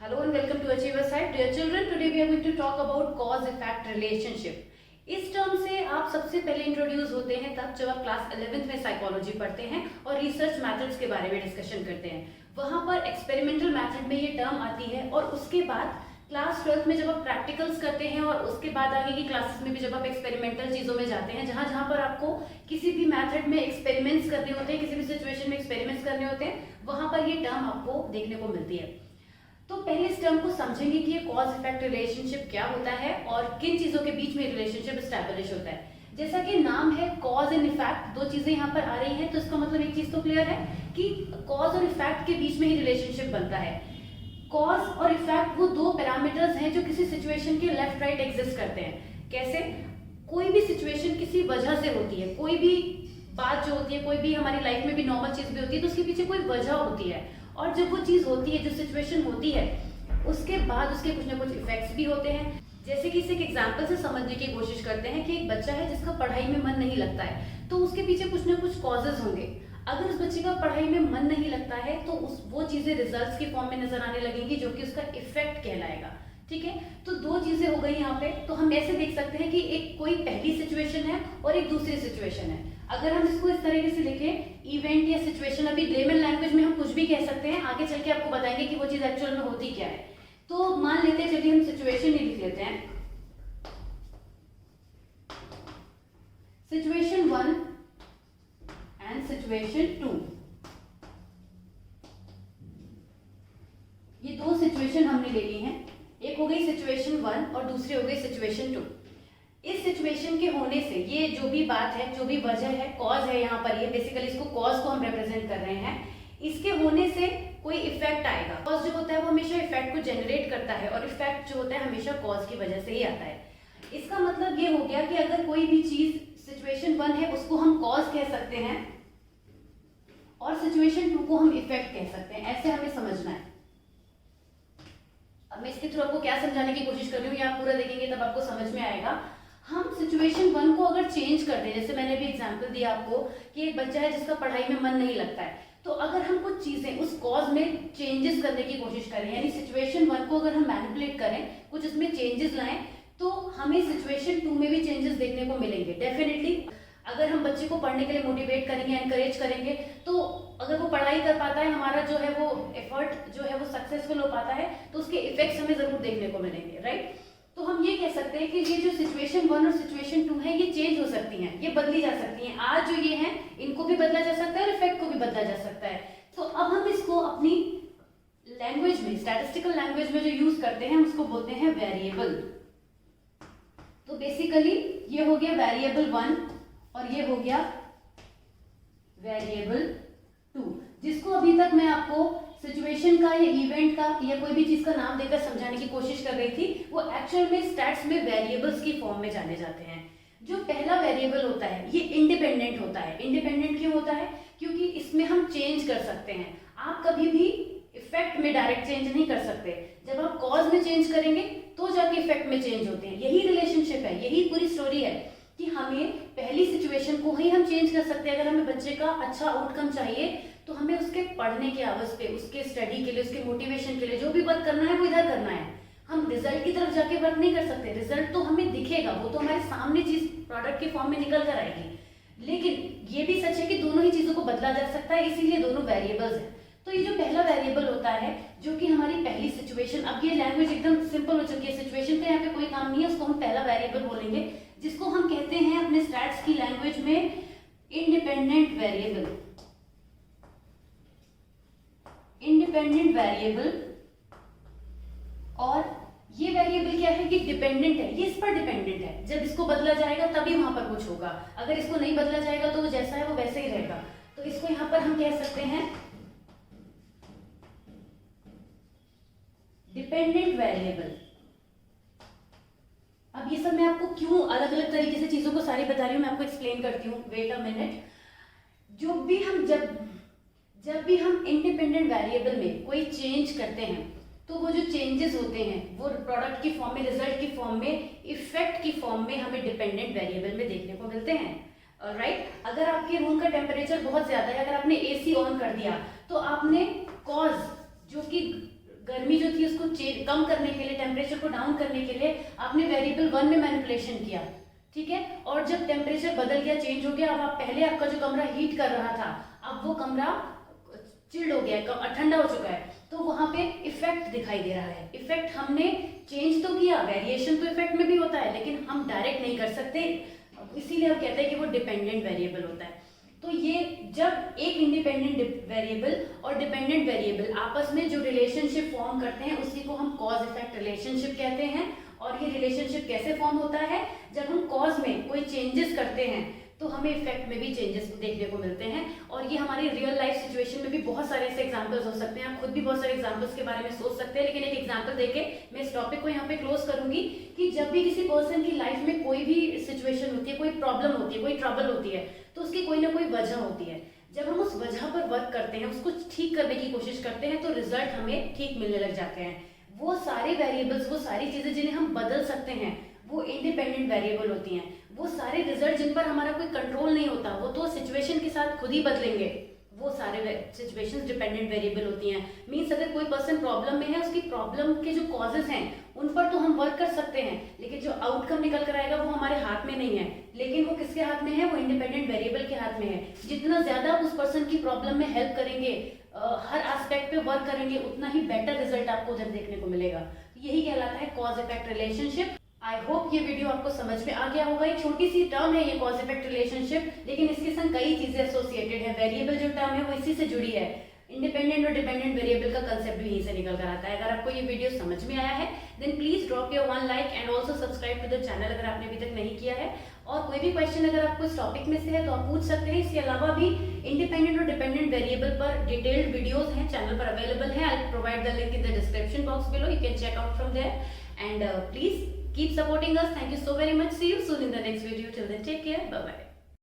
Hello and welcome to Achiever Site. Dear children, today we are going to talk about cause-effect relationship. इस term से आप सबसे पहले introduce होते हैं तब जब आप क्लास 11th में साइकोलॉजी पढ़ते हैं और रिसर्च मेथड्स के बारे में डिस्कशन करते हैं. वहां पर एक्सपेरिमेंटल मेथड में ये टर्म आती है और उसके बाद क्लास 12th में जब आप प्रैक्टिकल्स करते हैं और उसके बाद आगे की क्लासेस में भी जब आप एक्सपेरिमेंटल चीज़ों में जाते हैं जहाँ जहाँ पर आपको किसी भी मेथड में एक्सपेरिमेंट्स करने होते हैं, किसी भी सिचुएशन में एक्सपेरिमेंट्स करने होते हैं, वहाँ पर ये टर्म आपको देखने को मिलती है. तो पहले इस टर्म को समझेंगे कि ये कॉज इफेक्ट रिलेशनशिप क्या होता है और किन चीज़ों के बीच में रिलेशनशिप एस्टैब्लिश होता है. जैसा कि नाम है कॉज एंड इफेक्ट, दो चीज़ें यहाँ पर आ रही हैं, तो इसका मतलब एक चीज़ तो क्लियर है कि कॉज और इफेक्ट के बीच में ही रिलेशनशिप बनता है. कॉज और इफेक्ट वो दो पैरामीटर्स हैं जो किसी सिचुएशन के लेफ्ट राइट एग्जिस्ट करते हैं. कैसे? कोई भी सिचुएशन किसी वजह से होती है, कोई भी बात जो होती है, कोई भी हमारी लाइफ में भी नॉर्मल चीज़ भी होती है, तो उसके पीछे कोई वजह होती है. और जब वो चीज़ होती है, जो सिचुएशन होती है, उसके बाद उसके कुछ ना कुछ इफेक्ट्स भी होते हैं. जैसे कि इसे एक एग्जांपल से समझने की कोशिश करते हैं कि एक बच्चा है जिसका पढ़ाई में मन नहीं लगता है, तो उसके पीछे कुछ ना कुछ कॉजेज होंगे. अगर उस बच्चे का पढ़ाई में मन नहीं लगता है तो वो चीज़ें रिजल्ट्स के फॉर्म में नजर आने लगेंगी, जो कि उसका इफेक्ट कहलाएगा. ठीक है, तो दो चीजें हो गई यहाँ पे. तो हम ऐसे देख सकते हैं कि एक कोई पहली सिचुएशन है और एक दूसरी सिचुएशन है. अगर हम इसको इस तरीके से लिखें, इवेंट या सिचुएशन, अभी लेमन लैंग्वेज में हम कुछ भी कह सकते हैं, आगे चल के आपको बताएंगे कि वो चीज एक्चुअल में होती क्या है. तो मान लेते हैं, चलिए हम सिचुएशन ही लिख लेते हैं. Situation 1 and situation 2. ये दो सिचुएशन हमने ले ली हैं. एक हो गई सिचुएशन 1 और दूसरी हो गई सिचुएशन 2. इस सिचुएशन के होने से ये जो भी बात है, जो भी वजह है, कॉज है, यहाँ पर ये बेसिकली इसको कॉज को हम रिप्रेजेंट कर रहे हैं. इसके होने से कोई इफेक्ट आएगा. कॉज जो होता है वो हमेशा इफेक्ट को जनरेट करता है और इफेक्ट जो होता है हमेशा कॉज की वजह से ही आता है. इसका मतलब ये हो गया कि अगर कोई भी चीज सिचुएशन 1 है उसको हम कॉज कह सकते हैं और सिचुएशन 2 को हम इफेक्ट कह सकते हैं. ऐसे हमें समझना है. अब मैं इसके थ्रू आपको क्या समझाने की कोशिश कर रही हूँ, ये आप पूरा देखेंगे तब आपको समझ में आएगा. हम सिचुएशन 1 को अगर चेंज कर दें, जैसे मैंने भी एग्जांपल दिया आपको कि एक बच्चा है जिसका पढ़ाई में मन नहीं लगता है, तो अगर हम कुछ चीजें उस कॉज में चेंजेस करने की कोशिश करें, यानी सिचुएशन 1 को अगर हम मैनिपुलेट करें, कुछ इसमें चेंजेस लाएं, तो हमें सिचुएशन 2 में भी चेंजेस देखने को मिलेंगे डेफिनेटली. अगर हम बच्चे को पढ़ने के लिए मोटिवेट करेंगे, एनकरेज करेंगे, तो अगर वो पढ़ाई कर पाता है, हमारा जो है वो एफर्ट जो है वो सक्सेसफुल हो पाता है, तो उसके इफेक्ट्स हमें जरूर देखने को मिलेंगे. राइट? तो हम ये कह सकते हैं कि ये जो सिचुएशन 1 और सिचुएशन 2 है, ये चेंज हो सकती हैं, ये बदली जा सकती हैं. आज जो ये हैं, इनको भी बदला जा सकता है और इफेक्ट को भी बदला जा सकता है. तो अब हम इसको अपनी लैंग्वेज में, स्टैटिस्टिकल लैंग्वेज में जो यूज करते हैं, उसको बोलते हैं वेरिएबल. तो बेसिकली ये हो गया वेरिएबल 1 और ये हो गया वेरिएबल 2, जिसको अभी तक मैं आपको सिचुएशन का या इवेंट का या कोई भी चीज का नाम देकर समझाने की कोशिश कर रही थी. वो एक्चुअल में स्टैट्स में वेरिएबल्स की फॉर्म में जाने जाते हैं. जो पहला वेरिएबल होता है ये इंडिपेंडेंट होता है. इंडिपेंडेंट क्यों होता है? क्योंकि इसमें हम चेंज कर सकते हैं. आप कभी भी इफेक्ट में डायरेक्ट चेंज नहीं कर सकते. जब आप कॉज में चेंज करेंगे तो जाके इफेक्ट में चेंज होते हैं. यही रिलेशनशिप है, यही पूरी स्टोरी है कि हमें पहली सिचुएशन को ही हम चेंज कर सकते हैं. अगर हमें बच्चे का अच्छा आउटकम चाहिए तो हमें उसके पढ़ने के आवर्स पे, उसके स्टडी के लिए, उसके मोटिवेशन के लिए जो भी वर्क करना है वो इधर करना है. हम रिजल्ट की तरफ जाके वर्क नहीं कर सकते. रिजल्ट तो हमें दिखेगा, वो तो हमारे सामने चीज प्रोडक्ट के फॉर्म में निकल कर आएगी. लेकिन ये भी सच है कि दोनों ही चीजों को बदला जा सकता है, इसीलिए दोनों वेरिएबल्स हैं. तो ये जो पहला वेरिएबल होता है, जो कि हमारी पहली सिचुएशन, अब ये लैंग्वेज एकदम सिंपल हो चुकी है, सिचुएशन का यहाँ पे कोई काम नहीं है, उसको हम पहला वेरिएबल बोलेंगे, जिसको हम कहते हैं अपने स्टैट्स की लैंग्वेज में इंडिपेंडेंट वेरिएबल. Independent variable. और ये वेरिएबल क्या है कि डिपेंडेंट है, ये इस पर डिपेंडेंट है. जब इसको बदला जाएगा तभी वहां पर कुछ होगा. अगर इसको नहीं बदला जाएगा तो वो जैसा है वो वैसे ही रहेगा. तो इसको यहां पर हम कह सकते हैं डिपेंडेंट वेरिएबल. अब ये सब मैं आपको क्यों अलग अलग तरीके से चीजों को सारी बता रही हूँ, मैं आपको एक्सप्लेन करती हूँ. Wait a minute. जब भी हम इंडिपेंडेंट वेरिएबल में कोई चेंज करते हैं, तो वो जो चेंजेस होते हैं वो प्रोडक्ट की फॉर्म में, रिजल्ट की फॉर्म में, इफेक्ट की फॉर्म में हमें डिपेंडेंट वेरिएबल में देखने को मिलते हैं. राइट? अगर आपके रूम का टेम्परेचर बहुत ज्यादा है, अगर आपने एसी ऑन कर दिया, तो आपने कॉज जो कि गर्मी जो थी उसको कम करने के लिए, टेम्परेचर को डाउन करने के लिए आपने वेरिएबल 1 में मैनिपुलेशन किया, ठीक है। और जब टेम्परेचर बदल गया, चेंज हो गया, अब आप पहले आपका जो कमरा हीट कर रहा था, अब वो कमरा चिल्ड हो गया है, ठंडा हो चुका है, तो वहां पे इफेक्ट दिखाई दे रहा है। इफेक्ट हमने चेंज तो किया, वेरिएशन तो इफेक्ट में भी होता है, लेकिन हम डायरेक्ट नहीं कर सकते, इसीलिए हम कहते हैं कि वो डिपेंडेंट वेरिएबल होता है। तो ये जब एक इंडिपेंडेंट वेरिएबल और डिपेंडेंट वेरिएबल आपस में जो रिलेशनशिप फॉर्म करते हैं उसी को हम कॉज इफेक्ट रिलेशनशिप कहते हैं। और ये रिलेशनशिप कैसे फॉर्म होता है? जब हम कॉज में कोई चेंजेस करते हैं तो हमें इफेक्ट में भी चेंजेस देखने को मिलते हैं। और ये हमारी रियल लाइफ सिचुएशन में भी बहुत सारे ऐसे एग्जांपल्स हो सकते हैं। आप खुद भी बहुत सारे एग्जांपल्स के बारे में सोच सकते हैं, लेकिन एक एग्जांपल देके मैं इस टॉपिक को यहाँ पे क्लोज करूंगी कि जब भी किसी पर्सन की लाइफ में कोई भी सिचुएशन होती है, कोई प्रॉब्लम होती है, कोई ट्रबल होती है, तो उसकी कोई ना कोई वजह होती है। जब हम उस वजह पर वर्क करते हैं, उसको ठीक करने की कोशिश करते हैं, तो रिजल्ट हमें ठीक मिलने लग जाते हैं। वो सारे वेरिएबल्स, वो सारी चीजें जिन्हें हम बदल सकते हैं, वो इंडिपेंडेंट वेरिएबल होती हैं। वो सारे रिजल्ट जिन पर हमारा कोई कंट्रोल नहीं होता, वो तो सिचुएशन के साथ खुद ही बदलेंगे, वो सारे सिचुएशंस डिपेंडेंट वेरिएबल होती हैं। मींस अगर कोई पर्सन प्रॉब्लम में है, उसकी प्रॉब्लम के जो कॉजेज हैं उन पर तो हम वर्क कर सकते हैं, लेकिन जो आउटकम निकल कर आएगा वो हमारे हाथ में नहीं है। लेकिन वो किसके हाथ में है? वो इंडिपेंडेंट वेरिएबल के हाथ में है। जितना ज्यादा आप उस पर्सन की प्रॉब्लम में हेल्प करेंगे, हर एस्पेक्ट पे वर्क करेंगे, उतना ही बेटर रिजल्ट आपको उधर देखने को मिलेगा। यही कहलाता है cause effect relationship. I hope ये वीडियो आपको समझ में आ गया होगा। एक छोटी सी टर्म है ये कॉज इफेक्ट रिलेशनशिप, लेकिन इसके संग कई चीजें एसोसिएटेड है। वेरिएबल जो टर्म है वो इसी से जुड़ी है। इंडिपेंडेंट और डिपेंडेंट वेरिएबल का कंसेप्ट भी यहीं से निकल कर आता है। अगर आपको ये वीडियो समझ में आया है then please drop your 1 like and also subscribe to the channel अगर आपने अभी तक नहीं किया है। और कोई भी क्वेश्चन अगर आपको इस टॉपिक में से है तो आप पूछ सकते हैं। इसके अलावा भी इंडिपेंडेंट और डिपेंडेंट वेरिएबल पर डिटेल्ड वीडियोस हैं, चैनल पर अवेलेबल है। I provide the link in the description box below, you can check out from there and please keep supporting us. Thank you so very much. See you soon in the next video. Till then, take care. Bye bye.